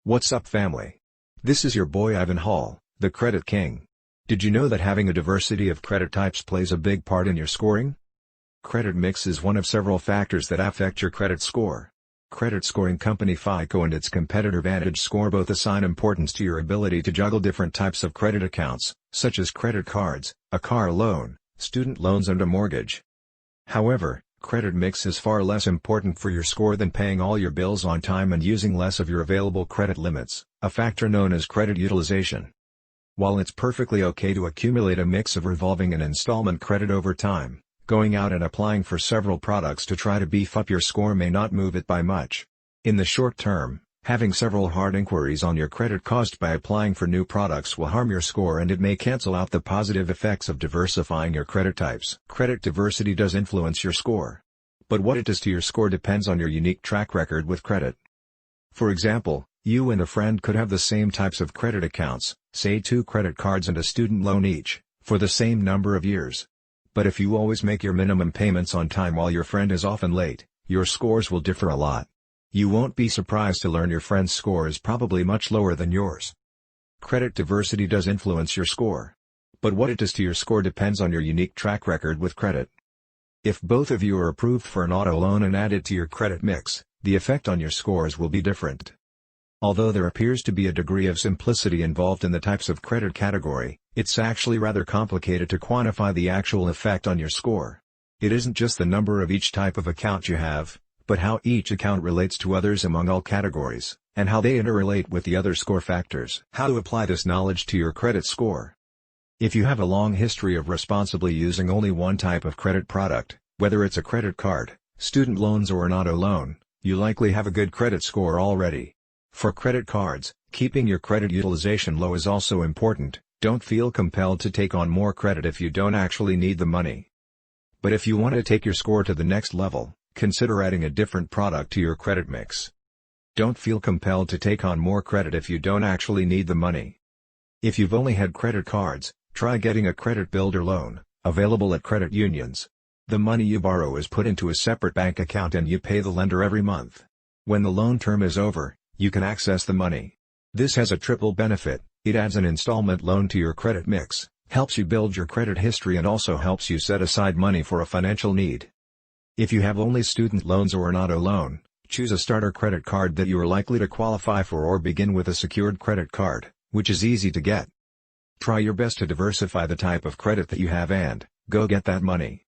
What's up, family? This is your boy Ivan Hall, the Credit King. Did you know that having a diversity of credit types plays a big part in your scoring? Credit mix is one of several factors that affect your credit score. Credit scoring company FICO and its competitor VantageScore both assign importance to your ability to juggle different types of credit accounts, such as credit cards, a car loan, student loans and a mortgage. However, credit mix is far less important for your score than paying all your bills on time and using less of your available credit limits, a factor known as credit utilization. While it's perfectly okay to accumulate a mix of revolving and installment credit over time, going out and applying for several products to try to beef up your score may not move it by much. In the short term, having several hard inquiries on your credit caused by applying for new products will harm your score, and it may cancel out the positive effects of diversifying your credit types. Credit diversity does influence your score. But what it does to your score depends on your unique track record with credit. For example, you and a friend could have the same types of credit accounts, say 2 credit cards and a student loan each, for the same number of years. But if you always make your minimum payments on time while your friend is often late, your scores will differ a lot. You won't be surprised to learn your friend's score is probably much lower than yours. Credit diversity does influence your score. But what it does to your score depends on your unique track record with credit. If both of you are approved for an auto loan and added to your credit mix, the effect on your scores will be different. Although there appears to be a degree of simplicity involved in the types of credit category, it's actually rather complicated to quantify the actual effect on your score. It isn't just the number of each type of account you have, but how each account relates to others among all categories, and how they interrelate with the other score factors. How to apply this knowledge to your credit score. If you have a long history of responsibly using only one type of credit product, whether it's a credit card, student loans or an auto loan, you likely have a good credit score already. For credit cards, keeping your credit utilization low is also important. Don't feel compelled to take on more credit if you don't actually need the money. But if you want to take your score to the next level, consider adding a different product to your credit mix. Don't feel compelled to take on more credit if you don't actually need the money. If you've only had credit cards, try getting a credit builder loan, available at credit unions. The money you borrow is put into a separate bank account and you pay the lender every month. When the loan term is over, you can access the money. This has a triple benefit. It adds an installment loan to your credit mix, helps you build your credit history, and also helps you set aside money for a financial need. If you have only student loans or an auto loan, choose a starter credit card that you are likely to qualify for, or begin with a secured credit card, which is easy to get. Try your best to diversify the type of credit that you have and go get that money.